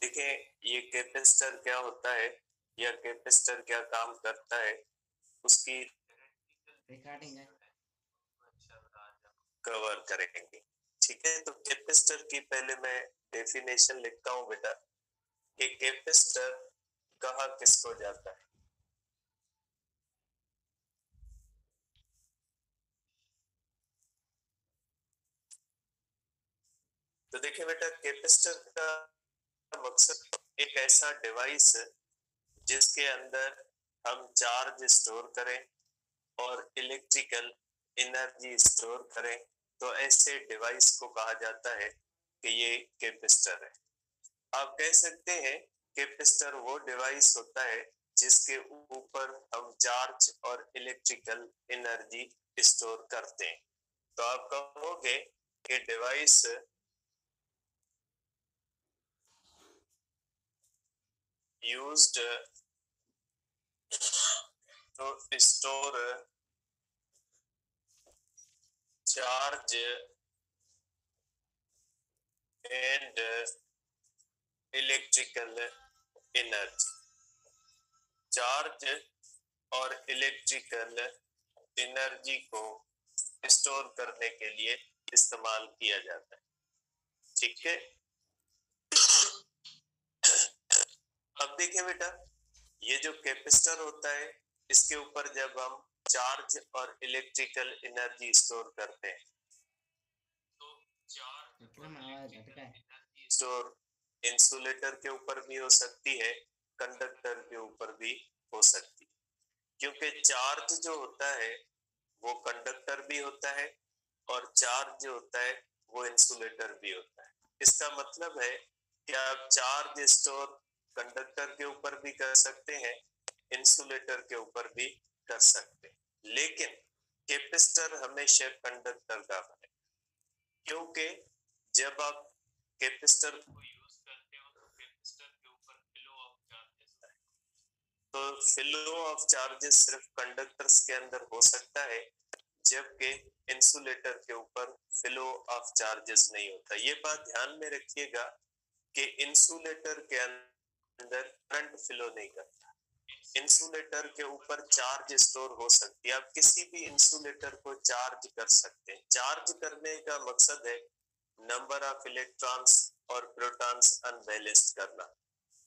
देखिए ये कैपेसिटर क्या होता है या कैपेसिटर क्या काम करता है उसकी रिकॉर्डिंग है। कवर करेंगे। ठीक है, तो कैपेसिटर की पहले मैं डेफिनेशन लिखता हूँ बेटा कि कैपेसिटर कहा किसको जाता है। तो देखिए बेटा, कैपेसिटर का मकसद एक ऐसा डिवाइस है जिसके अंदर हम चार्ज स्टोर करें और इलेक्ट्रिकल एनर्जी स्टोर करें। तो ऐसे डिवाइस को कहा जाता है कि ये कैपेसिटर है। आप कह सकते हैं कैपेसिटर वो डिवाइस होता है जिसके ऊपर हम चार्ज और इलेक्ट्रिकल एनर्जी स्टोर करते हैं। तो आप कहोगे कि device used to store charge and electrical energy. Charge और इलेक्ट्रिकल एनर्जी को स्टोर करने के लिए इस्तेमाल किया जाता है। ठीक है, अब देखिए बेटा, ये जो कैपेसिटर होता है इसके ऊपर जब हम चार्ज और इलेक्ट्रिकल एनर्जी स्टोर करते हैं तो चार्ज एकदम आवाज अटका है। स्टोर इंसुलेटर के ऊपर भी हो सकती है, कंडक्टर के ऊपर भी हो सकती है, क्योंकि चार्ज जो होता है वो कंडक्टर भी होता है और चार्ज जो होता है वो इंसुलेटर भी होता है। इसका मतलब है कि आप चार्ज स्टोर कंडक्टर के ऊपर भी कर सकते हैं, इंसुलेटर के ऊपर भी कर सकते हैं, लेकिन कैपेसिटर हमेशा कंडक्टर का बने, क्योंकि जब आप कैपेसिटर को यूज करते हो तो कैपेसिटर के ऊपर फ्लो ऑफ चार्जेस है। तो फ्लो ऑफ चार्जेस सिर्फ कंडक्टर्स के अंदर हो सकता है, जबकि इंसुलेटर के ऊपर फ्लो ऑफ चार्जेस नहीं होता। ये बात ध्यान में रखिएगा कि इंसुलेटर के अंदर करंट फ्लो नहीं करता। इंसुलेटर के ऊपर चार्ज स्टोर हो सकती है, आप किसी भी इंसुलेटर को चार्ज कर सकते हैं। चार्ज करने का मकसद है नंबर ऑफ इलेक्ट्रॉन्स और प्रोटॉन्स अनबैलेंस्ड करना।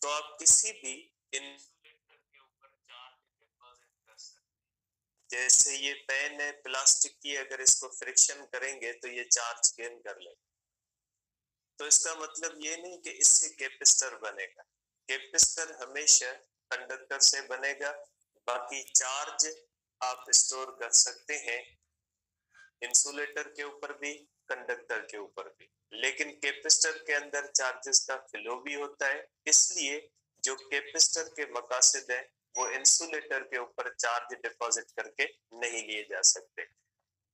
तो आप किसी भी इंसुलेटर के ऊपर चार्ज डिपॉजिट कर सकते हैं। जैसे ये पेन है प्लास्टिक की, अगर इसको फ्रिक्शन करेंगे तो ये चार्ज गेन कर लेगा। तो इसका मतलब ये नहीं कि इससे कैपेसिटर बनेगा। कैपेसिटर हमेशा कंडक्टर से बनेगा। बाकी चार्ज आप स्टोर कर सकते हैं इंसुलेटर के ऊपर भी, कंडक्टर के ऊपर भी, लेकिन कैपेसिटर के अंदर चार्जेस का फ्लो भी होता है। इसलिए जो कैपेसिटर के मकासद है वो इंसुलेटर के ऊपर चार्ज डिपॉजिट करके नहीं लिए जा सकते।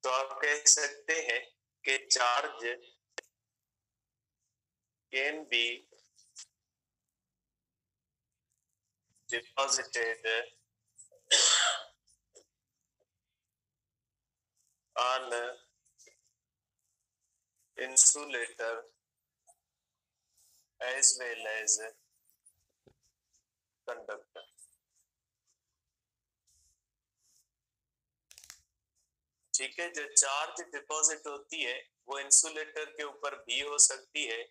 तो आप कह सकते हैं कि charge can be deposited on insulator as well as conductor। ठीक है, जो चार्ज डिपॉजिट होती है वो इंसुलेटर के ऊपर भी हो सकती है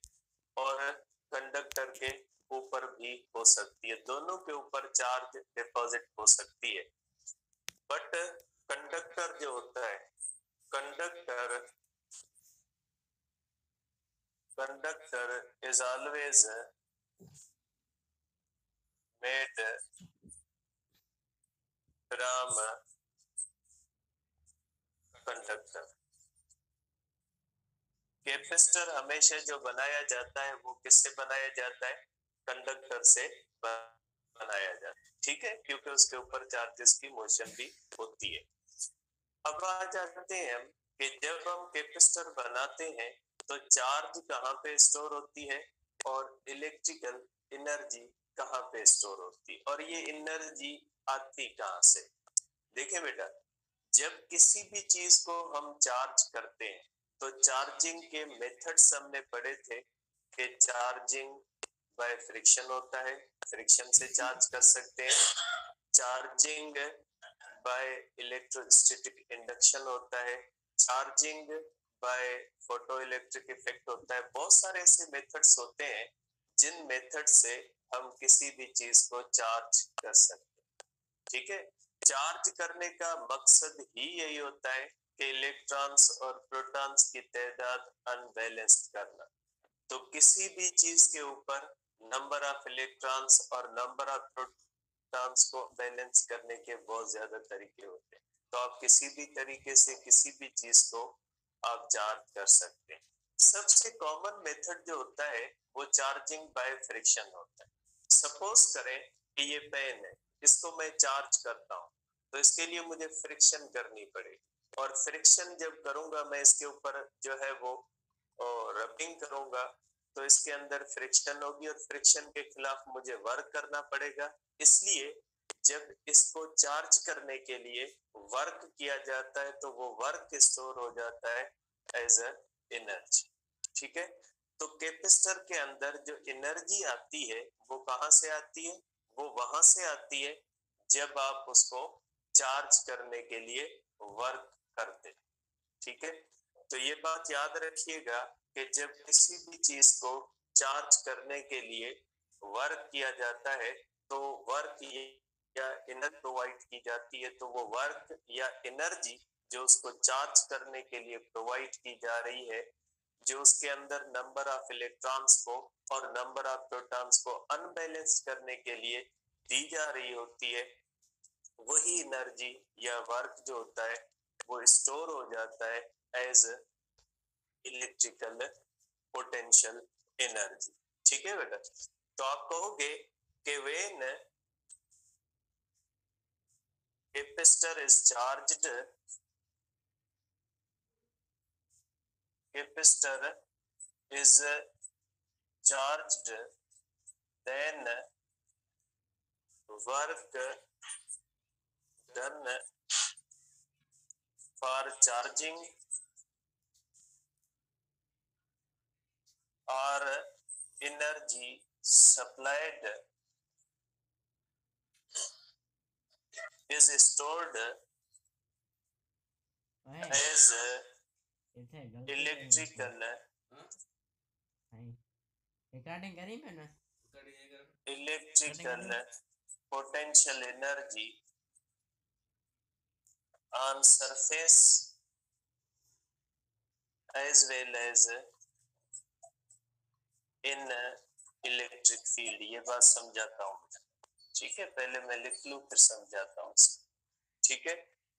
और कंडक्टर के ऊपर भी हो सकती है, दोनों के ऊपर चार्ज डिपॉजिट हो सकती है। बट कंडक्टर जो होता है, conductor conductor is always made from conductor. Capacitor हमेशा जो बनाया जाता है वो किससे बनाया जाता है? कंडक्टर से बनाया जाता है। ठीक है, क्योंकि उसके ऊपर चार्जेस की मोशन भी होती है। अब आ जाते हैं हम कि जब हम कैपेसिटर बनाते हैं तो चार्ज कहाँ पे स्टोर होती है और इलेक्ट्रिकल एनर्जी कहाँ पे स्टोर होती है, और ये एनर्जी आती कहाँ से? देखिए बेटा, जब किसी भी चीज को हम चार्ज करते हैं तो चार्जिंग के मेथड्स हमने पढ़े थे कि चार्जिंग बाय फ्रिक्शन होता है, फ्रिक्शन से चार्ज कर सकते हैं। चार्जिंग बाय इलेक्ट्रोस्टैटिक इंडक्शन होता है, charging by photo electric effect होता है। बहुत सारे ऐसे मेथड्स होते हैं जिन मेथड से हम किसी भी चीज को चार्ज कर सकते हैं। ठीक है, चार्ज करने का मकसद ही यही होता है कि इलेक्ट्रॉन्स और प्रोटॉन्स की तादाद अनबैलेंस्ड करना। तो किसी भी चीज के ऊपर नंबर ऑफ इलेक्ट्रॉन्स और नंबर ऑफ प्रोटॉन्स को बैलेंस करने के बहुत ज्यादा तरीके होते हैं। तो आप किसी भी तरीके से किसी भी चीज को आप चार्ज कर सकते हैं। सबसे कॉमन मेथड जो होता है वो चार्जिंग बाय फ्रिक्शन होता है। सपोज करें कि ये पेन है, इसको मैं चार्ज करता हूँ, तो इसके लिए मुझे फ्रिक्शन करनी पड़ेगी, और फ्रिक्शन जब करूंगा मैं इसके ऊपर जो है वो रबिंग करूंगा, तो इसके अंदर फ्रिक्शन होगी और फ्रिक्शन के खिलाफ मुझे वर्क करना पड़ेगा। इसलिए जब इसको चार्ज करने के लिए वर्क किया जाता है तो वो वर्क स्टोर हो जाता है एज अ एनर्जी। ठीक है, तो कैपेसिटर के अंदर जो एनर्जी आती है वो कहां से आती है? वो वहां से आती है जब आप उसको चार्ज करने के लिए वर्क करते। ठीक है, तो ये बात याद रखिएगा कि जब किसी भी चीज को चार्ज करने के लिए वर्क किया जाता है तो वर्क या एनर्जी प्रोवाइड की जाती है, तो वो वर्क या एनर्जी जो उसको चार्ज करने के लिए प्रोवाइड की जा रही है, जो उसके अंदर नंबर ऑफ इलेक्ट्रॉन्स को और नंबर ऑफ प्रोटॉन्स को अनबैलेंस करने के लिए दी जा रही होती है, वही एनर्जी या वर्क जो होता है वो स्टोर हो जाता है एज इलेक्ट्रिकल पोटेंशियल एनर्जी। ठीक है बेटा, तो आप कहोगे कि when capacitor is charged, capacitor is charged, then work done for charging or energy supplied is stored as electrical recording करी मैंने, electrical potential energy on surface as well as in electric field। ये बात समझाता हूँ, ठीक है, पहले मैं लिख लूं फिर समझाता हूँ। ठीक है,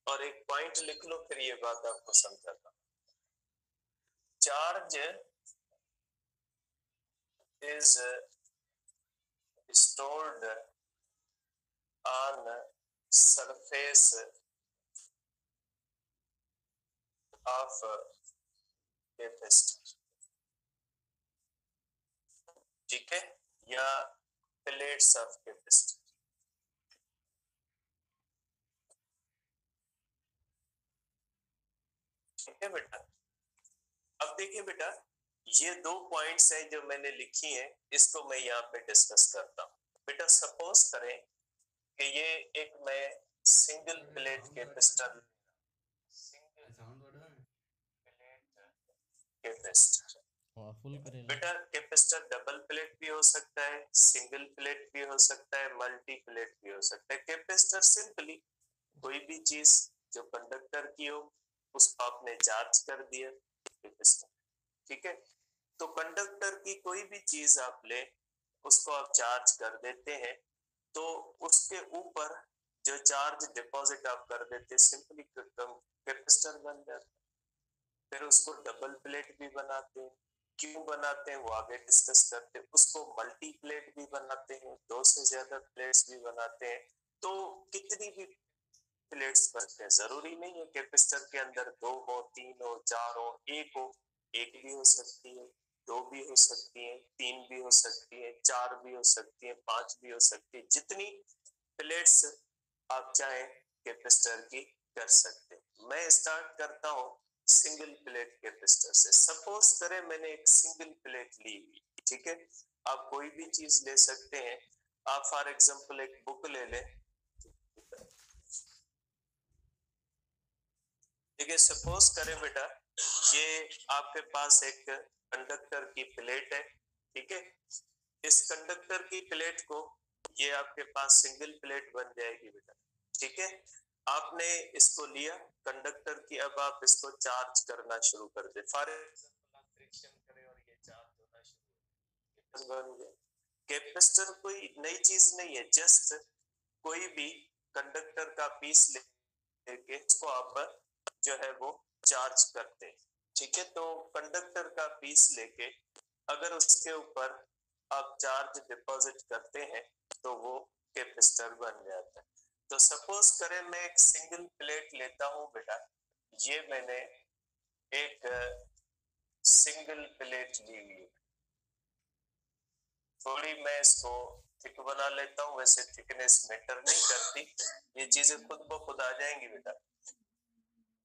और एक पॉइंट लिख लो फिर ये बात आपको समझाता हूँ। Charge is stored on surface of capacitor. ठीक है, या प्लेट्स ऑफ कैपेसिटर। ठीक है बेटा, अब देखिए बेटा, ये दो पॉइंट्स हैं जो मैंने लिखी हैं, इसको मैं यहाँ पे डिस्कस करता हूँ। बेटा सपोज करें कि ये एक मैं सिंगल प्लेट कैपेसिटर, बेटा कैपेसिटर डबल प्लेट भी हो सकता है, सिंगल प्लेट भी हो सकता है, मल्टी प्लेट भी हो सकता है। कैपेसिटर सिंपली कोई भी चीज जो कंडक्टर की हो उसको आपने चार्ज कर दिया कैपेसिटर। ठीक है, तो कंडक्टर की कोई भी चीज आप ले उसको आप चार्ज कर देते हैं, तो उसके ऊपर जो चार्ज डिपॉजिट आप कर देते सिंपली कैपेसिटर बन जाता है। फिर उसको डबल प्लेट भी बनाते हैं, क्यों बनाते हैं वो आगे डिस्कस करते हैं। उसको मल्टी प्लेट भी बनाते हैं, दो से ज्यादा प्लेट्स भी बनाते हैं। तो कितनी भी प्लेट्स बनते हैं, जरूरी नहीं है कैपेसिटर के अंदर दो हो, तीन हो, चार हो, एक भी हो सकती है, दो भी हो सकती है, तीन भी हो सकती है, चार भी हो सकती है, पांच भी हो सकती है। जितनी प्लेट्स आप चाहे कैपेसिटर की कर सकते हैं। मैं स्टार्ट करता हूँ सिंगल प्लेट कैपेसिटर से। सपोज करें मैंने एक सिंगल प्लेट ली हुई, ठीक है, आप कोई भी चीज ले सकते हैं। आप फॉर एग्जांपल एक बुक ले लें, ठीक है। सपोज करें बेटा ये आपके पास एक कंडक्टर की प्लेट है, ठीक है। इस कंडक्टर की प्लेट को, ये आपके पास सिंगल प्लेट बन जाएगी बेटा, ठीक है। आपने इसको लिया कंडक्टर की, अब आप इसको चार्ज करना शुरू कर दे। फॉर एग्जांपल आप फ्रिक्शन करें और ये चार्ज होना शुरू बन गया। कैपेसिटर कोई नई चीज नहीं है, जस्ट कोई भी कंडक्टर का पीस लेके इसको आप जो है वो चार्ज करते हैं, ठीक है। तो कंडक्टर का पीस लेके अगर उसके ऊपर आप चार्ज डिपॉजिट करते हैं तो वो कैपेसिटर बन जाता है। तो सपोज करें मैं एक सिंगल प्लेट लेता हूं बेटा, ये मैंने एक सिंगल प्लेट ली हुई है, थोड़ी मैं इसको थिक बना लेता हूं, वैसे थिकनेस मैटर नहीं करती, ये चीजें खुद ब खुद आ जाएंगी बेटा।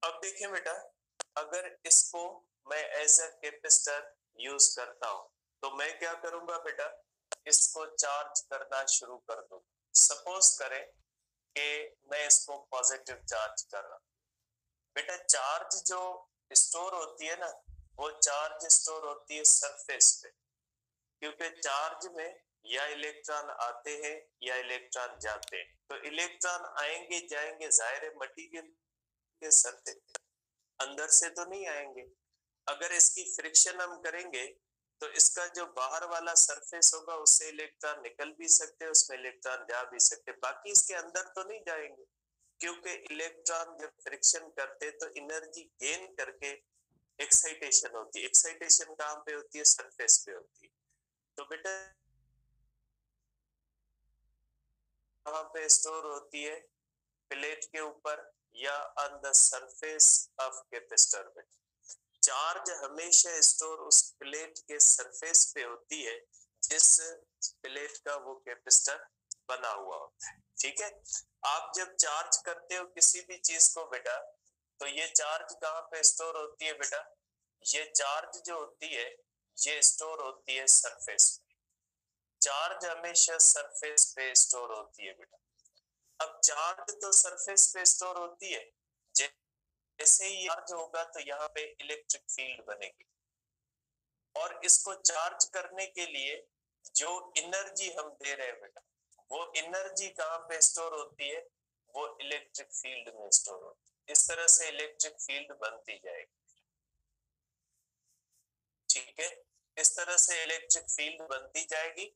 अब देखिए बेटा, अगर इसको मैं एज अ कैपेसिटर यूज करता हूं तो मैं क्या करूंगा बेटा, इसको चार्ज करना शुरू कर दूं। सपोज करें कि मैं इसको पॉजिटिव चार्ज कर रहा हूं बेटा। चार्ज जो स्टोर होती है ना, वो चार्ज स्टोर होती है सरफेस पे, क्योंकि चार्ज में या इलेक्ट्रॉन आते हैं या इलेक्ट्रॉन जाते हैं। तो इलेक्ट्रॉन आएंगे जाएंगे, जाहिर है मटेरियल के सरफेस, अंदर से तो नहीं आएंगे। अगर इसकी फ्रिक्शन हम करेंगे तो इसका जो बाहर वाला सरफेस होगा उससे इलेक्ट्रॉन निकल भी सकते हैं, उसमें इलेक्ट्रॉन जा भी सकते हैं, बाकी इसके अंदर तो नहीं जाएंगे। क्योंकि इलेक्ट्रॉन जब फ्रिक्शन करते तो एनर्जी गेन करके एक्साइटेशन होती है। एक्साइटेशन कहाँ पे होती है? सरफेस पे होती है। तो बेटा कहाँ पे स्टोर होती है? प्लेट के ऊपर या on the surface of capacitor में। चार्ज हमेशा स्टोर उस प्लेट के सरफेस पे होती है जिस प्लेट का वो कैपेसिटर बना हुआ होता है, ठीक है। आप जब चार्ज करते हो किसी भी चीज को बेटा, तो ये चार्ज कहाँ पे स्टोर होती है बेटा? ये चार्ज जो होती है ये स्टोर होती है सरफेस पे। चार्ज हमेशा सरफेस पे स्टोर होती है बेटा। अब चार्ज तो सरफेस पे स्टोर होती है, जैसे ही चार्ज होगा तो यहाँ पे इलेक्ट्रिक फील्ड बनेगी, और इसको चार्ज करने के लिए जो एनर्जी हम दे रहे हैं बेटा, वो एनर्जी कहाँ पे स्टोर होती है? वो इलेक्ट्रिक फील्ड में स्टोर होती है। इस तरह से इलेक्ट्रिक फील्ड बनती जाएगी, ठीक है। इस तरह से इलेक्ट्रिक फील्ड बनती जाएगी,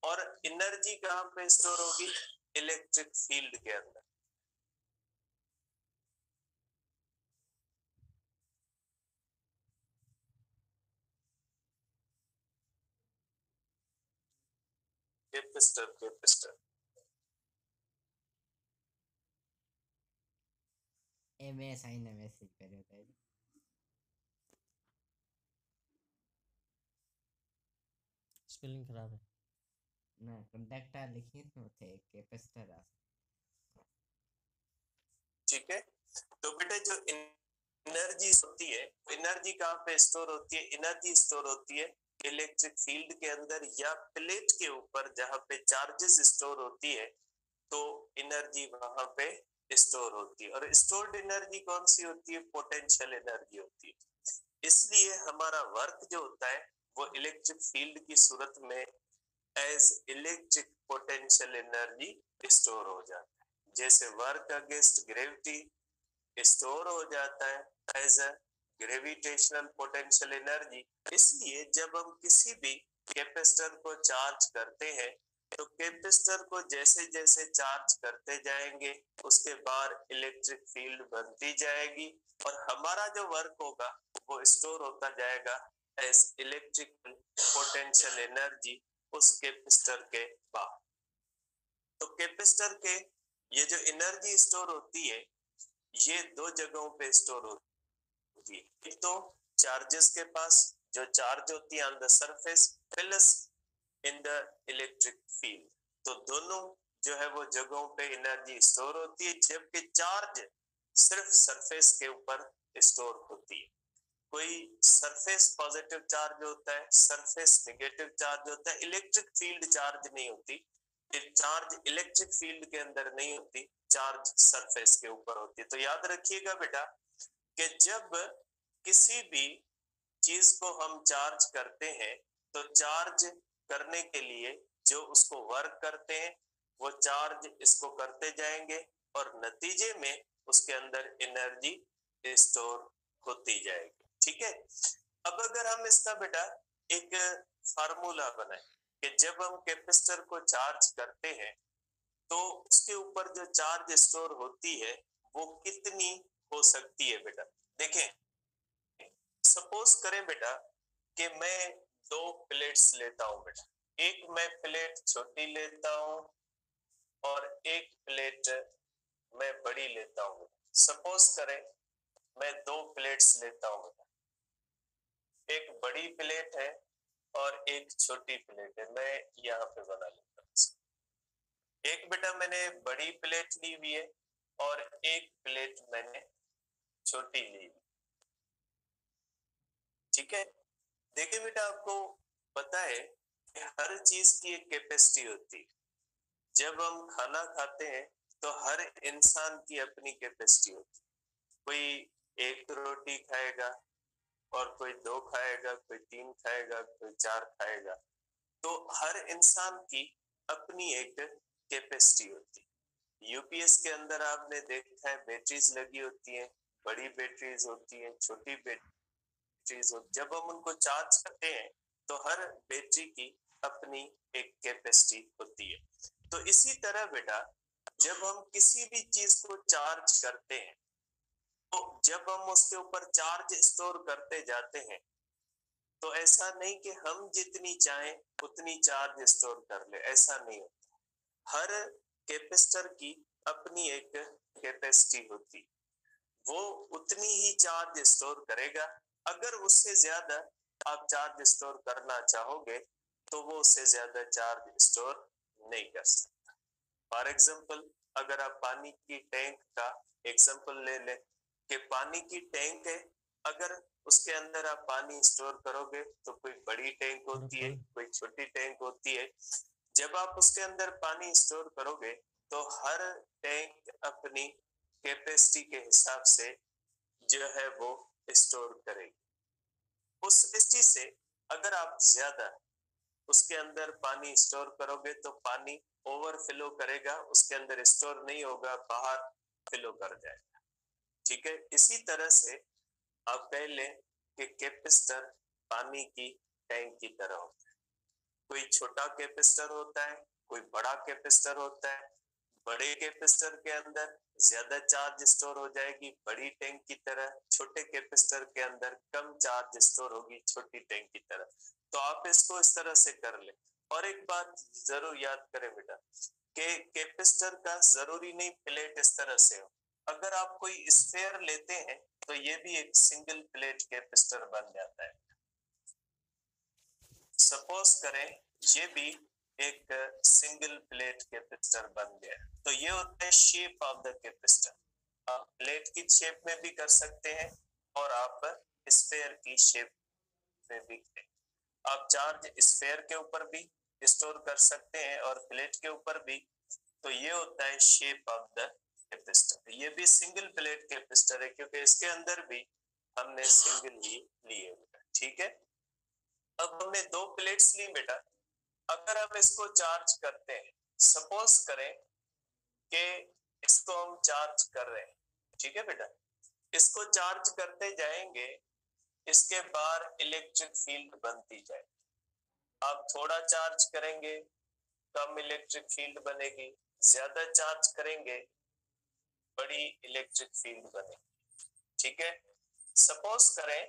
और एनर्जी कहाँ पे स्टोर होगी? इलेक्ट्रिक फील्ड के अंदर। कैपेसिटर ए मैं साइन ने मैसेज કર્યો હતો स्पेलिंग खराब है ना कंडक्टर लिखी तो थे कैपेसिटर ठीक है। तो बेटा जो एनर्जी होती है, एनर्जी कहाँ पे स्टोर होती है? एनर्जी स्टोर होती है इलेक्ट्रिक फील्ड के अंदर या प्लेट के ऊपर, जहाँ पे चार्जेस स्टोर होती है, तो एनर्जी वहां पे स्टोर होती है। और स्टोर्ड एनर्जी कौन सी होती है? पोटेंशियल एनर्जी होती है। इसलिए हमारा वर्क जो होता है वो इलेक्ट्रिक फील्ड की सूरत में as electric potential energy store हो जाता है। जैसे वर्क अगेंस्ट ग्रेविटी स्टोर हो जाता है as a gravitational potential energy. इसलिए जब हम किसी भी कैपेसिटर को चार्ज करते हैं तो कैपेसिटर को जैसे जैसे चार्ज करते जाएंगे उसके बाद इलेक्ट्रिक फील्ड बनती जाएगी, और हमारा जो वर्क होगा वो स्टोर होता जाएगा एज इलेक्ट्रिकल पोटेंशियल एनर्जी उस कैपेसिटर के बाहर। तो कैपेसिटर के ये जो एनर्जी स्टोर होती है ये दो जगहों पे स्टोर होती है। एक तो चार्जेस के पास जो चार्ज होती है on the surface, plus in the electric field. तो दोनों जो है वो जगहों पे एनर्जी स्टोर होती है, जबकि चार्ज सिर्फ सरफेस के ऊपर स्टोर होती है। कोई सरफेस पॉजिटिव चार्ज होता है, सरफेस नेगेटिव चार्ज होता है, इलेक्ट्रिक फील्ड चार्ज नहीं होती, चार्ज इलेक्ट्रिक फील्ड के अंदर नहीं होती, चार्ज सरफेस के ऊपर होती है। तो याद रखिएगा बेटा कि जब किसी भी चीज को हम चार्ज करते हैं तो चार्ज करने के लिए जो उसको वर्क करते हैं वो चार्ज इसको करते जाएंगे और नतीजे में उसके अंदर एनर्जी स्टोर होती जाएगी। ठीक है, अब अगर हम इसका बेटा एक फार्मूला बनाए कि जब हम कैपेसिटर को चार्ज करते हैं तो उसके ऊपर जो चार्ज स्टोर होती है वो कितनी हो सकती है बेटा। देखें, सपोज करें बेटा कि मैं 2 प्लेट्स लेता हूं बेटा, एक मैं प्लेट छोटी लेता हूं और एक प्लेट मैं बड़ी लेता हूं। सपोज करें मैं 2 प्लेट्स लेता हूं बेटा, एक बड़ी प्लेट है और एक छोटी प्लेट है, मैं यहाँ पे बना लेता हूँ। एक बेटा मैंने बड़ी प्लेट ली हुई है और एक प्लेट मैंने छोटी ली हुई। ठीक है, देखिए बेटा आपको पता है कि हर चीज की एक कैपेसिटी होती है। जब हम खाना खाते हैं तो हर इंसान की अपनी कैपेसिटी होती है। कोई 1 रोटी खाएगा और कोई 2 खाएगा, कोई 3 खाएगा, कोई 4 खाएगा। तो हर इंसान की अपनी एक कैपेसिटी होती है। यूपीएस के अंदर आपने देखा है बैटरीज लगी होती हैं, बड़ी बैटरीज होती हैं, छोटी बैटरीज होती। जब हम उनको चार्ज करते हैं तो हर बैटरी की अपनी एक कैपेसिटी होती है। तो इसी तरह बेटा जब हम किसी भी चीज को चार्ज करते हैं तो जब हम उसके ऊपर चार्ज स्टोर करते जाते हैं तो ऐसा नहीं कि हम जितनी चाहें उतनी चार्ज स्टोर कर ले, ऐसा नहीं होता। हर कैपेसिटर की अपनी एक कैपेसिटी होती, वो उतनी ही चार्ज स्टोर करेगा। अगर उससे ज्यादा आप चार्ज स्टोर करना चाहोगे तो वो उससे ज्यादा चार्ज स्टोर नहीं कर सकता। फॉर एग्जाम्पल अगर आप पानी की टैंक का एग्जाम्पल ले लें कि पानी की टैंक है, अगर उसके अंदर आप पानी स्टोर करोगे तो कोई बड़ी टैंक होती है, कोई छोटी टैंक होती है। जब आप उसके अंदर पानी स्टोर करोगे तो हर टैंक अपनी कैपेसिटी के हिसाब से जो है वो स्टोर करेगी। उस दृष्टि से अगर आप ज्यादा उसके अंदर पानी स्टोर करोगे तो पानी ओवरफ्लो करेगा, उसके अंदर स्टोर नहीं होगा, बाहर फ्लो कर जाएगा। ठीक है, इसी तरह से आप कह लें कि कैपेसिटर पानी की टैंक की तरह होता है। कोई छोटा कैपेसिटर होता है, कोई बड़ा कैपेसिटर होता है। बड़े कैपेसिटर के अंदर ज्यादा चार्ज स्टोर हो जाएगी बड़ी टैंक की तरह, छोटे कैपेसिटर के अंदर कम चार्ज स्टोर होगी छोटी टैंक की तरह। तो आप इसको इस तरह से कर ले। और एक बात जरूर याद करें बेटा कि कैपेसिटर का जरूरी नहीं प्लेट इस तरह से हो। अगर आप कोई स्फीयर लेते हैं तो ये भी एक सिंगल प्लेट कैपेसिटर बन जाता है। सपोज करें ये भी एक सिंगल प्लेट कैपेसिटर बन गया, तो ये होता है शेप ऑफ द कैपेसिटर। आप प्लेट की शेप में भी कर सकते हैं और आप स्फीयर की शेप में भी। आप चार्ज स्फीयर के ऊपर भी स्टोर कर सकते हैं और प्लेट के ऊपर भी। तो ये होता है शेप ऑफ द कैपेसिटर। ये भी सिंगल प्लेट कैपेसिटर है क्योंकि इसके अंदर भी हमने सिंगल ही लिए। ठीक है, अब हमने 2 प्लेट्स ली बेटा, अगर हम इसको चार्ज करते हैं, सपोज करें कि इसको हम चार्ज कर रहे हैं। ठीक है बेटा, इसको चार्ज करते जाएंगे, इसके बाहर इलेक्ट्रिक फील्ड बनती जाए। आप थोड़ा चार्ज करेंगे कम इलेक्ट्रिक फील्ड बनेगी, ज्यादा चार्ज करेंगे बड़ी इलेक्ट्रिक फील्ड बनेगी। ठीक है, सपोज करें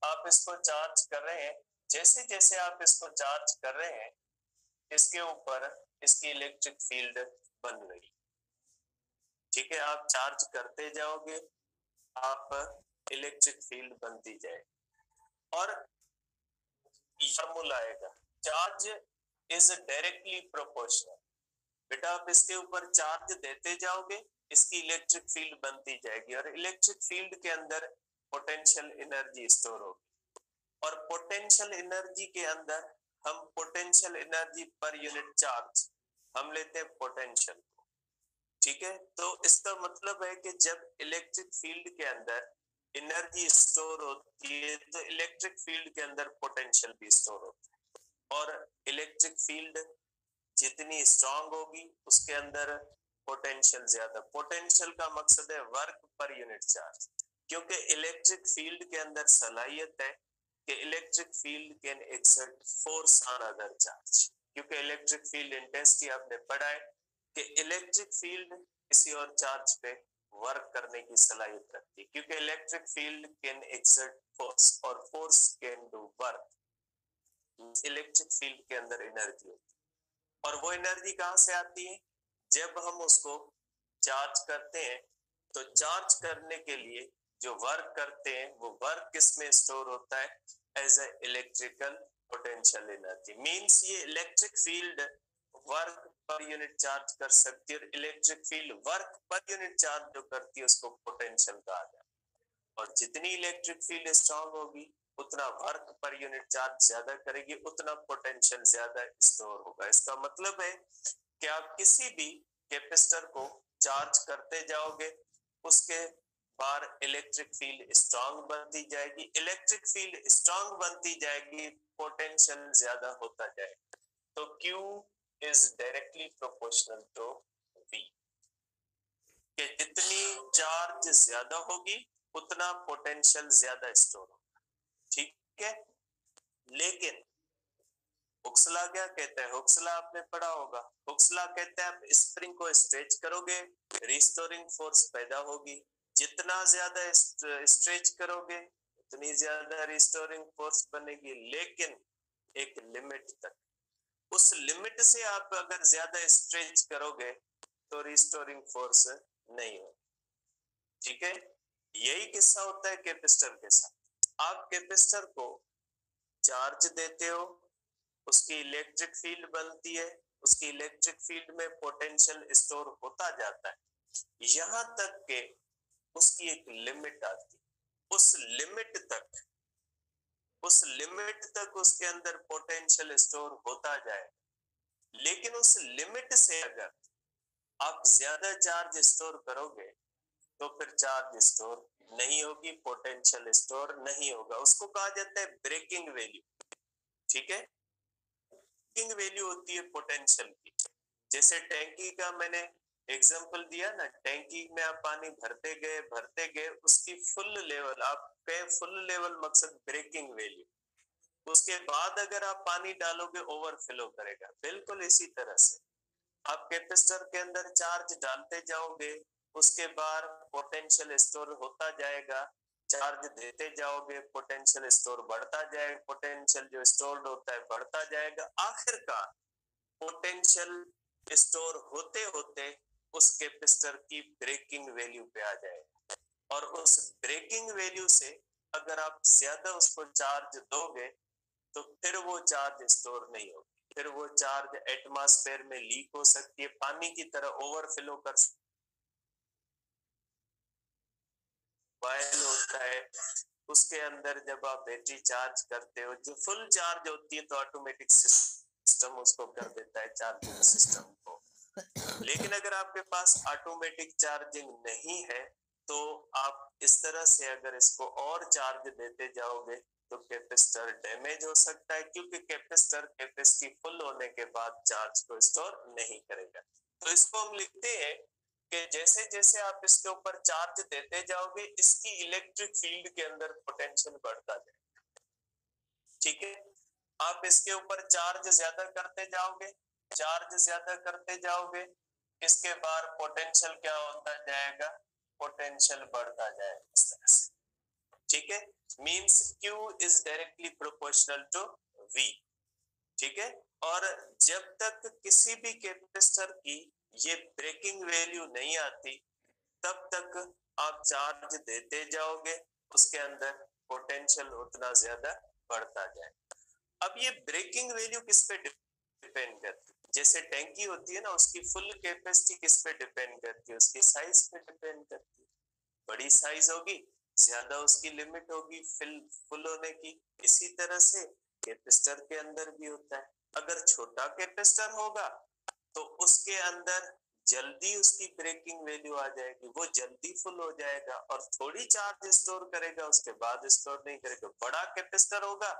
आप इसको चार्ज कर रहे हैं, जैसे जैसे आप इसको चार्ज कर रहे हैं इसके ऊपर इसकी इलेक्ट्रिक फील्ड बन गई। ठीक है, आप चार्ज करते जाओगे आप इलेक्ट्रिक फील्ड बनती जाए और फार्मूला आएगा चार्ज इज डायरेक्टली प्रोपोर्शनल। बेटा आप इसके ऊपर चार्ज देते जाओगे इसकी इलेक्ट्रिक फील्ड बनती जाएगी और इलेक्ट्रिक फील्ड के अंदर पोटेंशियल एनर्जी स्टोर होगी। और पोटेंशियल एनर्जी के अंदर हम पोटेंशियल एनर्जी पर यूनिट चार्ज हम लेते हैं पोटेंशियल को, ठीक है। तो इसका मतलब है कि जब इलेक्ट्रिक फील्ड के अंदर एनर्जी स्टोर होती है तो इलेक्ट्रिक फील्ड के अंदर पोटेंशियल भी स्टोर होता है। और इलेक्ट्रिक फील्ड जितनी स्ट्रांग होगी उसके अंदर पोटेंशियल ज्यादा। पोटेंशियल का मकसद है वर्क पर यूनिट चार्ज, क्योंकि इलेक्ट्रिक फील्ड के अंदर सलाहियत है कि electric field can exert force on other charge, क्योंकि इलेक्ट्रिक फील्ड इंटेंसिटी आपने पढ़ा है कि इलेक्ट्रिक फील्ड किसी और चार्ज पे वर्क करने की सलाहियत रखती है, क्योंकि electric field can exert force और force can do work. Electric field के अंदर एनर्जी होती है और वो एनर्जी कहां से आती है? जब हम उसको चार्ज करते हैं तो चार्ज करने के लिए जो वर्क करते हैं वो वर्क किसमें स्टोर होता है? As a electrical potential energy. Means ये electric field work per unit charge कर सकती है और electric field work per unit charge जो करती है उसको पोटेंशियल कहा जाता है। और जितनी इलेक्ट्रिक फील्ड स्ट्रांग होगी उतना वर्क पर यूनिट चार्ज ज्यादा करेगी, उतना पोटेंशियल ज्यादा स्टोर होगा। इसका मतलब है कि आप किसी भी कैपेसिटर को चार्ज करते जाओगे उसके बार इलेक्ट्रिक फील्ड स्ट्रांग बनती जाएगी, इलेक्ट्रिक फील्ड स्ट्रांग बनती जाएगी, पोटेंशियल ज्यादा होता जाएगा। तो Q is directly proportional to V, कि जितनी चार्ज ज्यादा होगी उतना पोटेंशियल ज्यादा स्टोर होगा, ठीक है। लेकिन हुक्सला क्या कहता है? हुक्सला आपने पढ़ा होगा। हुक्सला कहता है आप स्प्रिंग को स्ट्रेच करोगे रिस्टोरिंग फोर्स पैदा होगी, जितना ज्यादा स्ट्रेच करोगे उतनी ज्यादा रिस्टोरिंग फोर्स बनेगी, लेकिन एक लिमिट तक। उस लिमिट से आप अगर ज्यादा स्ट्रेच करोगे तो रिस्टोरिंग फोर्स नहीं होगी, ठीक है। यही किस्सा होता है कैपेसिटर के साथ। आप कैपेसिटर को चार्ज देते हो, उसकी इलेक्ट्रिक फील्ड बनती है, उसकी इलेक्ट्रिक फील्ड में पोटेंशियल स्टोर होता जाता है, यहां तक के उसकी एक लिमिट आती है। उस लिमिट तक उसके अंदर पोटेंशियल स्टोर होता जाए, लेकिन उस लिमिट से अगर आप ज्यादा चार्ज स्टोर करोगे तो फिर चार्ज स्टोर नहीं होगी, पोटेंशियल स्टोर नहीं होगा। उसको कहा जाता है ब्रेकिंग वैल्यू, ठीक है। ब्रेकिंग वैल्यू होती है पोटेंशियल की। जैसे टैंकी का मैंने एग्जांपल दिया ना, टैंकी में आप पानी भरते गए उसकी फुल लेवल, आप कहे फुल लेवल मकसद ब्रेकिंग वैल्यू, उसके बाद अगर आप पानी डालोगे ओवरफ्लो करेगा। बिल्कुल इसी तरह से आप कैपेसिटर के अंदर चार्ज डालते जाओगे, उसके बाद पोटेंशियल स्टोर होता जाएगा, चार्ज देते जाओगे पोटेंशियल स्टोर बढ़ता जाएगा, पोटेंशियल जो स्टोर्ड होता है बढ़ता जाएगा, आखिरकार पोटेंशियल स्टोर होते होते उस कैपेसिटर की ब्रेकिंग वैल्यू पे आ जाएगा। और उस ब्रेकिंग वैल्यू से अगर आप ज्यादा उसको चार्ज दोगे तो फिर वो चार्ज स्टोर नहीं होगी, फिर वो चार्ज एटमॉस्फेयर में लीक हो सकती है, पानी की तरह ओवरफ्लो कर होता है। उसके अंदर जब आप बैटरी चार्ज करते हो, जो फुल चार्ज होती है तो ऑटोमेटिक सिस्टम उसको कर देता है चार्जिंग सिस्टम को। लेकिन अगर आपके पास ऑटोमेटिक चार्जिंग नहीं है तो आप इस तरह से अगर इसको और चार्ज देते जाओगे तो कैपेसिटर डैमेज हो सकता है, क्योंकि कैपेसिटर कैपेसिटी फुल होने के बाद चार्ज को स्टोर नहीं करेगा। तो इसको हम लिखते हैं कि जैसे जैसे आप इसके ऊपर चार्ज देते जाओगे इसकी इलेक्ट्रिक फील्ड के अंदर पोटेंशियल बढ़ता जाएगा, ठीक है। आप इसके ऊपर चार्ज ज्यादा करते जाओगे, इसके बाद पोटेंशियल क्या होता जाएगा? पोटेंशियल बढ़ता जाएगा इस तरह से, ठीक है। Means Q is directly proportional to V, ठीक है। और जब तक किसी भी कैपेसिटर की ये ब्रेकिंग वैल्यू नहीं आती तब तक आप चार्ज देते जाओगे, उसके अंदर पोटेंशियल उतना ज्यादा बढ़ता जाए। अब ये ब्रेकिंग वैल्यू किस पे डिपेंड करती है? जैसे टैंकी होती है ना, उसकी फुल कैपेसिटी किस पे डिपेंड करती है? उसकी साइज पे डिपेंड करती है। बड़ी साइज होगी ज्यादा उसकी लिमिट होगी फुल होने की। इसी तरह से कैपेसिटर के अंदर भी होता है। अगर छोटा कैपेसिटर होगा तो उसके अंदर जल्दी उसकी ब्रेकिंग वैल्यू आ जाएगी, वो जल्दी फुल हो जाएगा और थोड़ी चार्ज स्टोर करेगा, उसके बाद स्टोर नहीं करेगा। बड़ा कैपेसिटर होगा,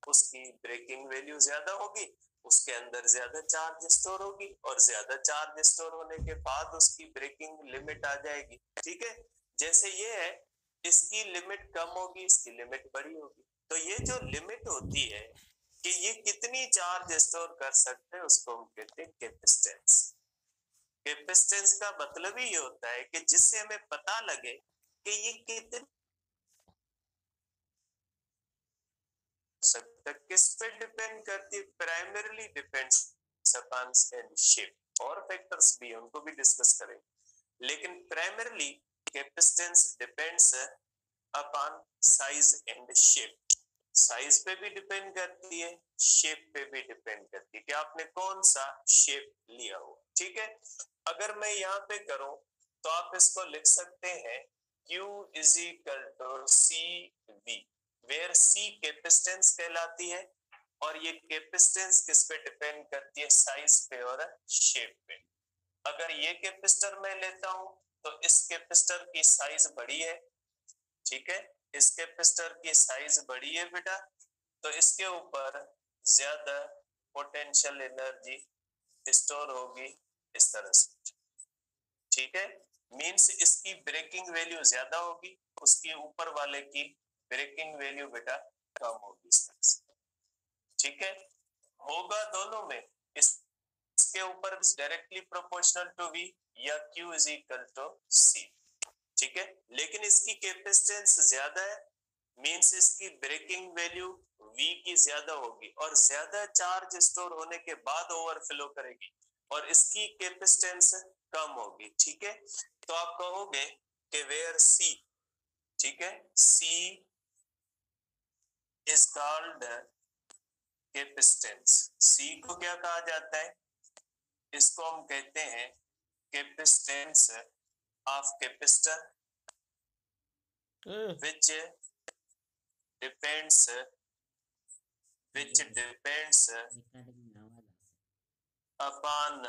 उसकी ब्रेकिंग वैल्यू ज्यादा होगी, उसके अंदर ज्यादा चार्ज स्टोर होगी और ज्यादा चार्ज स्टोर होने के बाद उसकी ब्रेकिंग लिमिट आ जाएगी। ठीक है, जैसे ये है, इसकी लिमिट कम होगी, इसकी लिमिट बड़ी होगी। तो ये जो लिमिट होती है कि ये कितनी चार्ज स्टोर कर सकते हैं, उसको हम कहते हैं कैपेसिटेंस। कैपेसिटेंस का मतलब ही ये होता है कि जिससे हमें पता लगे कि ये कितनी सकता, किस पे डिपेंड करती है, primarily depends upon and shape, और फैक्टर्स भी उनको भी डिस्कस करेंगे, लेकिन primarily capacitance depends upon size and shape. Size पे भी डिपेंड करती है, शेप पे भी डिपेंड करती है कि आपने कौन सा शेप लिया हुआ। ठीक है, अगर मैं यहाँ पे करूं तो आप इसको लिख सकते हैं Q is equal to CV, where C capacitance कहलाती है और ये कैपेसिटेंस किस पे डिपेंड करती है, साइज पे और शेप पे। अगर ये कैपेसिटर मैं लेता हूं तो इस कैपेसिटर की साइज बड़ी है, ठीक है, इस कैपेसिटर की साइज बड़ी है बेटा, तो इसके ऊपर ज्यादा पोटेंशियल एनर्जी स्टोर होगी इस तरह से। ठीक है, मींस इसकी ब्रेकिंग वैल्यू ज्यादा होगी, उसके ऊपर वाले की ब्रेकिंग वैल्यू बेटा कम होगी इस तरह से। ठीक है, होगा दोनों में, इसके ऊपर डायरेक्टली प्रोपोर्शनल टू V या Q is equal to C। ठीक है, लेकिन इसकी कैपेसिटेंस ज्यादा है, मींस इसकी ब्रेकिंग वैल्यू V की ज्यादा होगी और ज्यादा चार्ज स्टोर होने के बाद ओवरफ्लो करेगी और इसकी कैपेसिटेंस कम होगी। ठीक है, तो आप कहोगे कि वेयर C, ठीक है, C is called capacitance. C को क्या कहा जाता है, इसको हम कहते हैं capacitance of capacitor which depends upon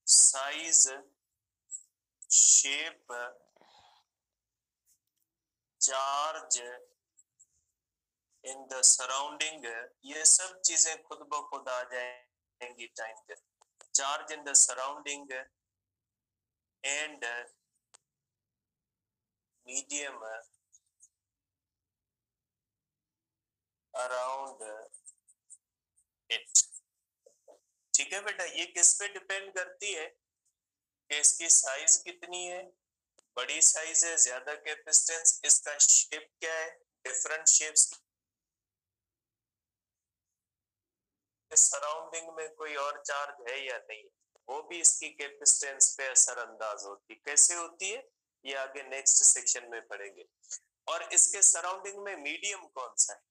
size, shape, charge in the surrounding। ये सब चीजें खुद ब खुद आ जाएंगी टाइम पे। Charge in the surrounding and medium around it. ठीक है बेटा, ये किस पे डिपेंड करती है कि इसकी साइज कितनी है, बड़ी साइज है, ज्यादा कैपेसिटेंस, इसका शेप क्या है, डिफरेंट शेप्स, सराउंडिंग में कोई और चार्ज है या नहीं, वो भी इसकी कैपेसिटेंस पे असरअंदाज होती। कैसे होती है ये आगे नेक्स्ट सेक्शन में पढ़ेंगे। और इसके सराउंडिंग में मीडियम कौन सा है,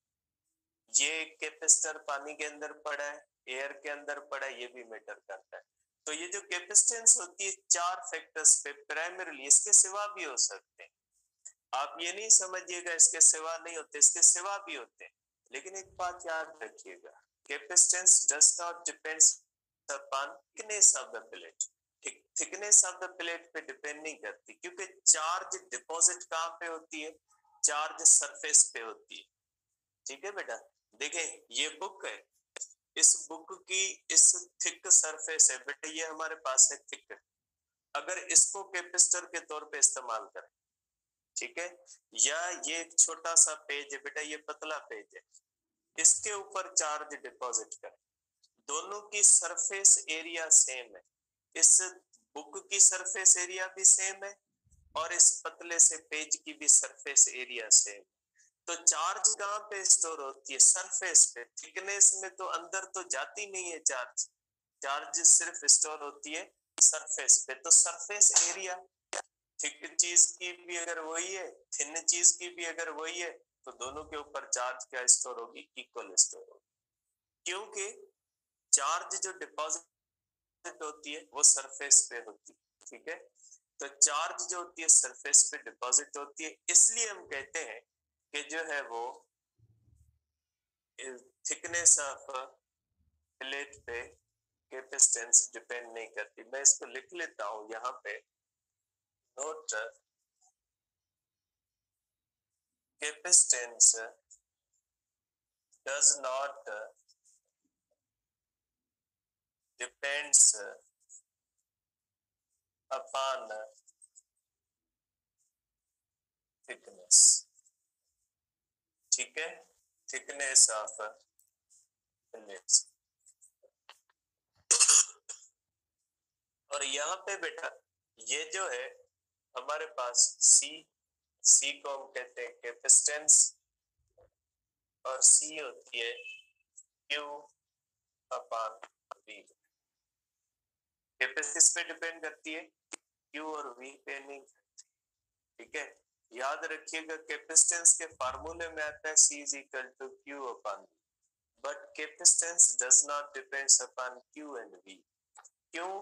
ये कैपेसिटर पानी के अंदर पड़ा है, एयर के अंदर पड़ा है, ये भी मैटर करता है। तो ये जो कैपेसिटेंस होती है चार फैक्टर्स पे प्राइमरीली, इसके सिवा भी हो सकते हैं, आप ये नहीं समझिएगा इसके सिवा नहीं होते, इसके सिवा भी होते हैं। लेकिन एक बात याद रखिएगा, capacitance does not depends upon thickness of the plate. Thickness of the plate पे डिपेंड नहीं करती, क्योंकि चार्ज डिपॉजिट कहाँ पे होती है, चार्ज सरफेस पे होती है। ठीक है बेटा, देखें ये बुक है, इस बुक की इस थिक सरफेस है बेटा, ये हमारे पास है थिक, अगर इसको कैपेसिटर के तौर पे इस्तेमाल करें, ठीक है, या ये एक छोटा सा पेज है बेटा, ये पतला पेज है, इसके ऊपर चार्ज डिपॉजिट करें, दोनों की सरफेस एरिया सेम है, इस बुक की सरफेस एरिया भी सेम है और इस पतले से पेज की भी सरफेस एरिया सेम। तो चार्ज कहाँ पे स्टोर होती है, सरफेस पे। थिकनेस में तो अंदर तो जाती नहीं है चार्ज, चार्ज सिर्फ स्टोर होती है सरफेस पे। तो सरफेस एरिया थिक चीज की भी अगर वही है, थिन चीज की भी अगर वही है, तो दोनों के ऊपर चार्ज क्या स्टोर होगी, इक्वल स्टोर होगी, क्योंकि चार्ज जो डिपॉजिट होती है वो सरफेस पे होती है। ठीक है, तो चार्ज जो होती है सरफेस पे डिपॉजिट होती है, इसलिए हम कहते हैं कि जो है वो थिकनेस ऑफ प्लेट पे कैपेसिटेंस डिपेंड नहीं करती। मैं इसको लिख लेता हूं यहाँ पे, note capacitance does not depends upon thickness। ठीक है, थिकनेस ऑफ प्लेट्स। और यहाँ पे बेटा ये जो है हमारे पास सी को हम कहते हैं कैपेसिटेंस, और सी होती है क्यू अपॉन वी। कैपेसिटेंस पे डिपेंड करती है, क्यू और वी पे नहीं करती। ठीक है, याद रखिएगा कैपेसिटेंस के फार्मूले में आता है C is equal to Q upon V, but capacitance does not depends upon Q and V। क्यों?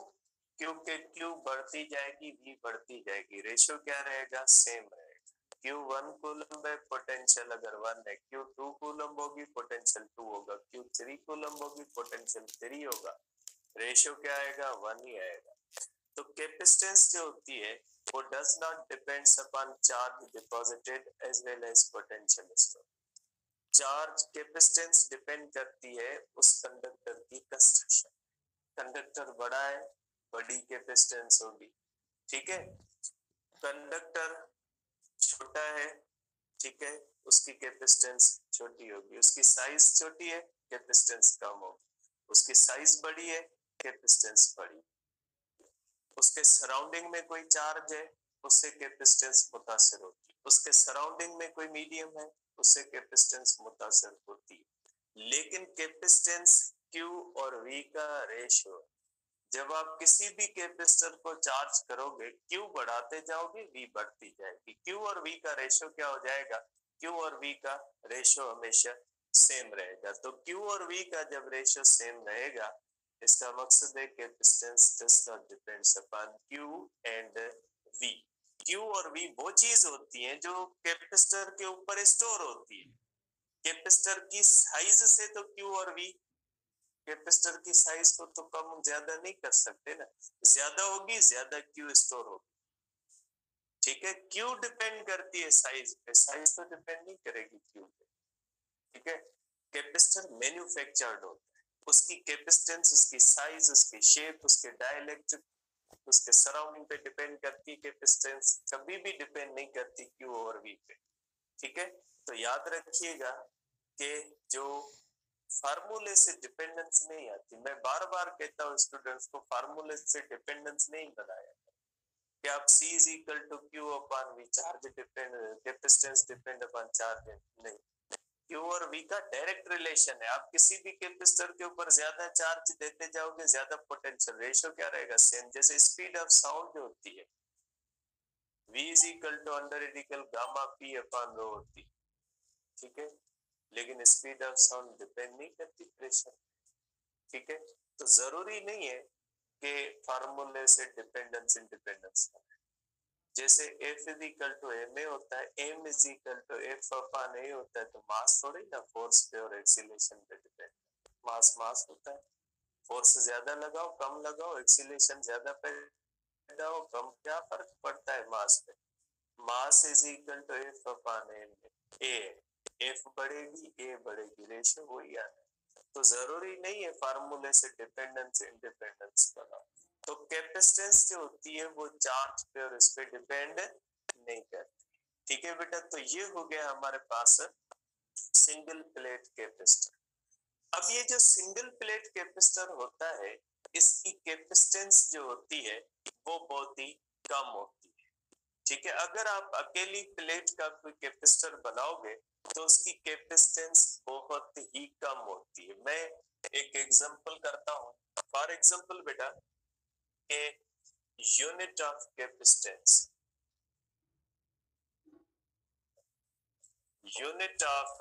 क्योंकि Q बढ़ती जाएगी, V बढ़ती जाएगी, रेशियो क्या रहेगा? सेम रहेगा। Q1 कूलम है, पोटेंशियल अगर 1 है, Q2 कूलम होगी, पोटेंशियल 2 होगा, Q3 कूलम होगी, पोटेंशियल 3 होगा, रेशियो क्या आएगा? 1 ही आएगा। तो कैपेसिटेंस जो होती है वो does not depends upon charge deposited as well as potential store. Charge capacitance depend करती है उस कंडक्टर की कंस्ट्रक्शन। कंडक्टर बड़ा है, बड़ी कैपेसिटेंस होगी। ठीक है, कंडक्टर छोटा है, ठीक है, उसकी कैपेसिटेंस छोटी होगी। उसकी साइज छोटी है, कैपेसिटेंस कम होगी। उसकी साइज बड़ी है, कैपेसिटेंस बड़ी। उसके सराउंडिंग में कोई चार्ज है, उससे कैपेसिटेंस मुतासिर होती है। उसके सराउंडिंग में कोई मीडियम है, उससे कैपेसिटेंस मुतासिर होती है। लेकिन कैपेसिटेंस Q और V का रेशियो, जब आप किसी भी कैपेसिटर को चार्ज करोगे, Q बढ़ाते जाओगे, V बढ़ती जाएगी। Q और V का रेशियो क्या हो जाएगा? Q और V का रेशियो हमेशा सेम रहेगा। तो Q और V का जब रेशियो सेम रहेगा, इसका मकसद है capacitance does not depends upon Q and V। Q और V वो चीज होती है जो कैपेसिटर के ऊपर स्टोर होती है। कैपेसिटर की साइज से तो Q और V, कैपेसिटर की साइज को तो कम ज्यादा नहीं कर सकते ना, ज्यादा होगी ज्यादा Q स्टोर होगी। ठीक है, Q डिपेंड करती है साइज पे, साइज तो डिपेंड नहीं करेगी Q पे। ठीक है, कैपेसिटर मैन्युफैक्चर्ड होता है, उसकी कैपेसिटेंस, उसकी साइज, उसकी शेप, उसके डाइलेक्ट्रिक, उसके सराउंडिंग पे डिपेंड करती है। कैपेसिटेंस कभी भी डिपेंड नहीं करती Q और V पे। ठीक है, तो याद रखिएगा कि जो फार्मूले से डिपेंडेंस नहीं आती, मैं बार बार कहता हूँ स्टूडेंट्स को, फार्मूले से डिपेंडेंस नहीं बनाया कि आप C is equal to Q upon V, charge depend, capacitance depend upon charge नहीं। Q और V का डायरेक्ट रिलेशन है। आप किसी भी कैपेसिटर के ऊपर ज्यादा चार्ज देते जाओगे, ज्यादा पोटेंशियल, रेशियो क्या रहेगा? सेम। जैसे स्पीड ऑफ साउंड जो होती है V is equal to under radical gamma P upon rho होती है। ठीक है, लेकिन स्पीड ऑफ साउंड डिपेंड नहीं करती प्रेशर। ठीक है, तो जरूरी नहीं है कि फार्मूले से डिपेंडेंस इंडिपेंडेंस है। जैसे F is equal to ma होता है, m is equal to F upon a होता है, तो मास थोड़ी ना फोर्स पे और एक्सीलरेशन पे डिपेंड। मास मास होता है, फोर्स ज्यादा लगाओ कम लगाओ, एक्सीलरेशन ज्यादा पैदा हो कम, क्या फर्क पड़ता है मास पे? Mass is equal to F upon a, F बढ़ेगी A बढ़ेगी, रेशियो वही आना है। तो जरूरी नहीं है फार्मूले से डिपेंडेंस इंडिपेंडेंस बनाओ। तो कैपेसिटेंस जो होती है वो चार्ज पे और इस पे डिपेंड नहीं करती। ठीक है बेटा, तो ये हो गया हमारे पास सिंगल प्लेट कैपेसिटर। अब ये जो सिंगल प्लेट कैपेसिटर होता है, इसकी कैपेसिटेंस जो होती है वो बहुत ही कम होती है। ठीक है, अगर आप अकेली प्लेट का कोई कैपेसिटर बनाओगे तो उसकी कैपेसिटेंस बहुत ही कम होती है। मैं एक एग्जांपल करता हूँ। फॉर एग्जांपल बेटा, a unit of capacitance, unit of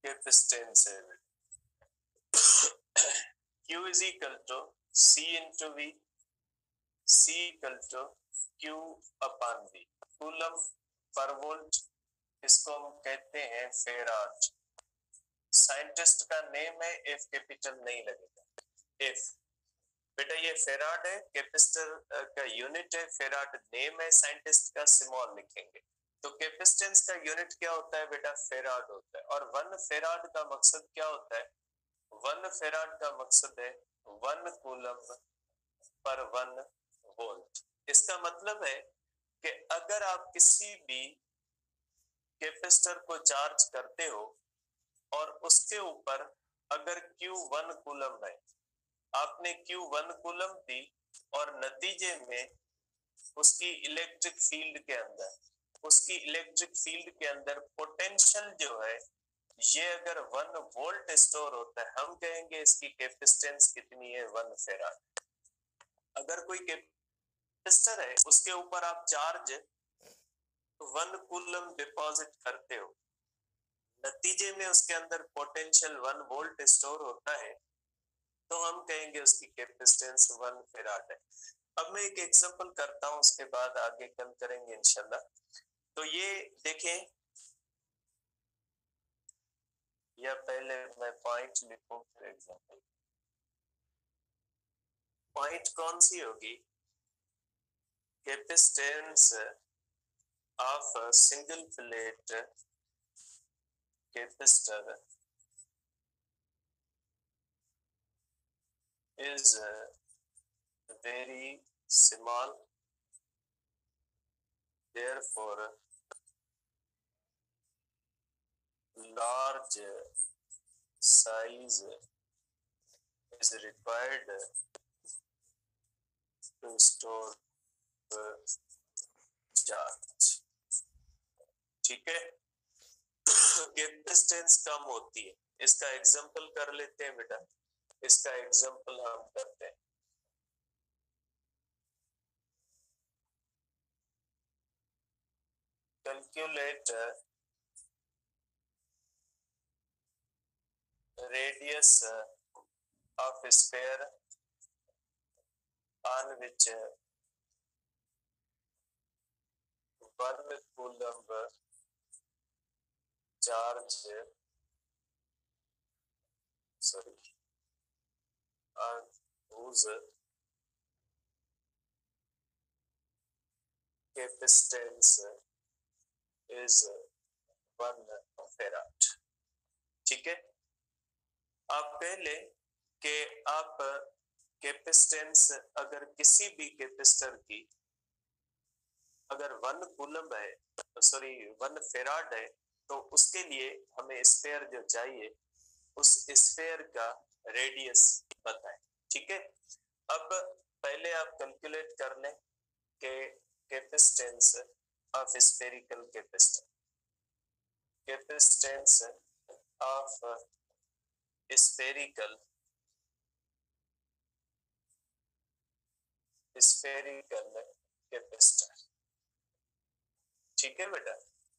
capacitance है Q is equal to C into V, C equal to Q upon V। Coulomb per volt, इसको हम कहते हैं फेराड। साइंटिस्ट का नेम है, एफ कैपिटल नहीं लगेगा। एफ बेटा ये फेराड है, कैपेसिटर का यूनिट है, फेराड नेम है, साइंटिस्ट का स्मॉल लिखेंगे। तो कैपेसिटेंस का यूनिट क्या होता है बेटा? फेराड होता है। और 1 फेराड का मकसद क्या होता है? 1 फेराड का मकसद है 1 कूलम पर 1 वोल्ट। इसका मतलब है कि अगर आप किसी भी कैपेसिटर को चार्ज करते हो और उसके ऊपर अगर Q1 कूलम है, आपने Q1 कूलम दी और नतीजे में उसकी इलेक्ट्रिक फील्ड के अंदर पोटेंशियल जो है ये अगर 1 वोल्ट स्टोर होता है, हम कहेंगे इसकी कैपेसिटेंस कितनी है? 1 फेराड। अगर कोई कैपेसिटर है उसके ऊपर आप चार्ज 1 कूलम डिपॉजिट करते हो, नतीजे में उसके अंदर पोटेंशियल 1 वोल्ट स्टोर होता है, तो हम कहेंगे उसकी कैपेसिटेंस 1 फेराड है। अब मैं एक एग्जांपल करता हूं, उसके बाद आगे कल करेंगे इंशाल्लाह। तो ये देखें, या पहले मैं पॉइंट लिखूं फिर एग्जांपल। पॉइंट कौन सी होगी? Capacitance of single plate capacitor is very small, therefore large size is required to store charge। ठीक है, कैपेसिटेंस कम होती है। इसका एग्जांपल कर लेते हैं बेटा, इसका एग्जांपल हम करते हैं। Calculate radius of sphere on which 1 coulomb charge on whose capacitance is 1 farad। ठीक है, आप पहले कि आप कैपेसिटेंस अगर किसी भी कैपेसिटर की अगर 1 कूलम है, 1 फेराड है, तो उसके लिए हमें स्फीयर जो चाहिए उस स्फीयर का रेडियस बताएं। ठीक है, अब पहले आप कैलकुलेट कर लें कि capacitance of spherical capacitor, capacitance of spherical capacitor. ठीक है बेटा,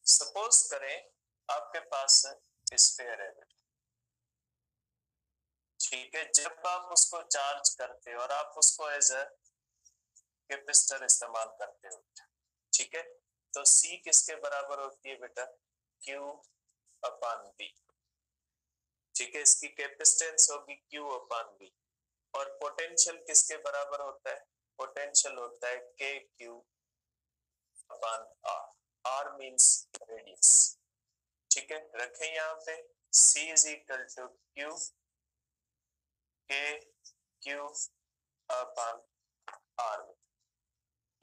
सपोज करें आपके पास स्फीयर है बेटा, ठीक है, जब आप उसको चार्ज करते हो और आप उसको एज अ कैपेसिटर इस्तेमाल करते हो, ठीक है, तो C किसके बराबर होती है बेटा? Q upon V। ठीक है, इसकी कैपेसिटेंस होगी Q अपान V। और पोटेंशियल किसके बराबर होता है? पोटेंशियल होता है KQ upon R। R means radius. ठीक है, रखें यहाँ पे C is equal to Q KQ upon R में,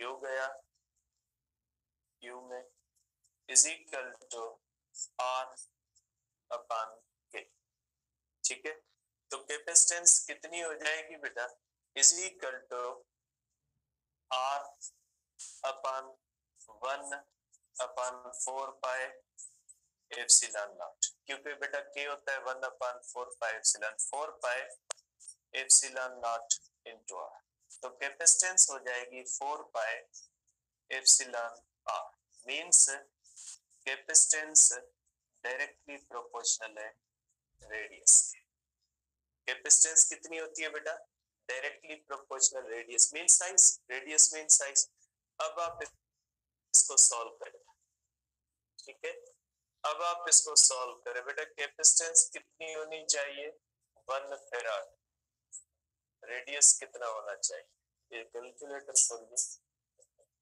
क्यू गया Q में is equal to R upon K। ठीक है, तो कैपेसिटेंस कितनी हो जाएगी बेटा? Is equal to R upon 1 upon 4 pi epsilon naught, क्योंकि बेटा K होता है 1 upon 4 pi epsilon, 4 pi epsilon naught into R। तो कैपेसिटेंस हो जाएगी 4 pi epsilon R। Means capacitance directly proportional है रेडियस। कैपेसिटेंस कितनी होती है बेटा? Directly proportional radius mean size, radius mean size. अब आप इसको सॉल्व करें, ठीक है। अब आप इसको सॉल्व करें बेटा, कैपेसिटेंस कितनी होनी चाहिए, 1 फेराड, रेडियस कितना होना चाहिए, ये कैलकुलेटर खोलिए,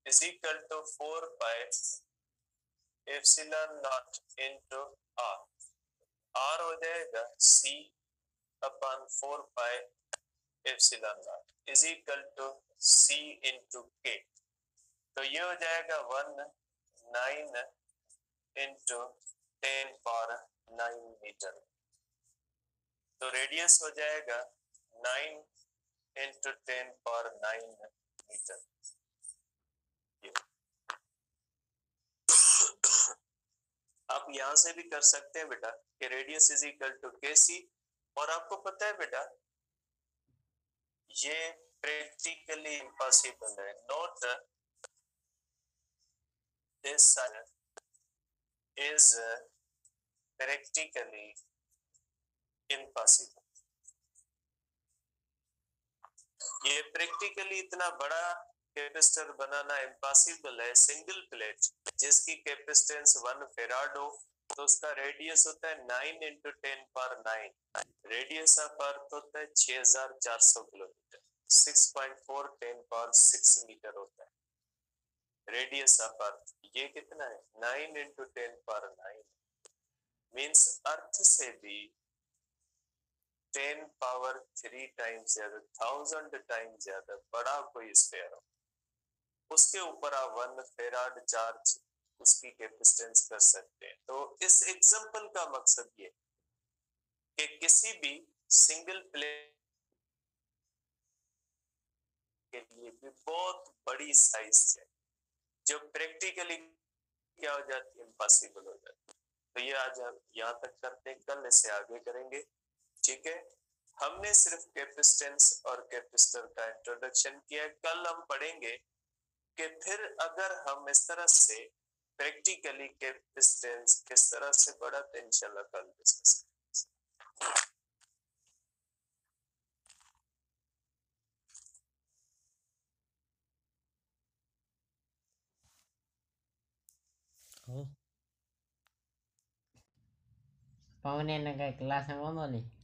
is equal to 4 pi epsilon naught into R, R हो जाएगा c upon 4 pi epsilon naught is equal to c into k, तो ये हो जाएगा 19 इनटू 10 पावर 9 मीटर, तो रेडियस हो जाएगा 9 इंटू 10 पावर 9 मीटर। आप यहां से भी कर सकते हैं बेटा कि रेडियस इज इक्वल टू केसी, और आपको पता है बेटा ये प्रैक्टिकली इम्पॉसिबल है, not this is practically impossible. ये प्रैक्टिकली इतना बड़ा कैपेसिटर बनाना इम्पॉसिबल है। सिंगल प्लेट जिसकी कैपेसिटेंस 1 फेराड हो, तो उसका रेडियस होता है 9 into 10 power 9, radius of earth होता है 6400 किलोमीटर, 6.4 10 पावर 6 मीटर होता है रेडियस ऑफ अर्थ। ये कितना है 9 इंटू 10 पावर 9, मीन्स अर्थ से भी 10 पावर 3 टाइम्स ज्यादा, 1000 टाइम्स ज्यादा बड़ा कोई स्फीयर हो, उसके ऊपर आप 1 फेराड चार्ज उसकी कैपेसिटेंस कर सकते हैं। तो इस एग्जांपल का मकसद ये कि किसी भी सिंगल प्लेट के लिए भी बहुत बड़ी साइज है जो प्रैक्टिकली क्या हो जाती है, इम्पॉसिबल हो जाती है। तो ये आज हम यहाँ तक करते हैं, कल इसे आगे करेंगे, ठीक है। हमने सिर्फ कैपेसिटेंस और कैपेसिटर का इंट्रोडक्शन किया, कल हम पढ़ेंगे कि फिर अगर हम इस तरह से प्रैक्टिकली कैपेसिटेंस किस तरह से पढ़ा, तो इंशाल्लाह कल डिस्कस पवने का क्लास में वांदो नहीं।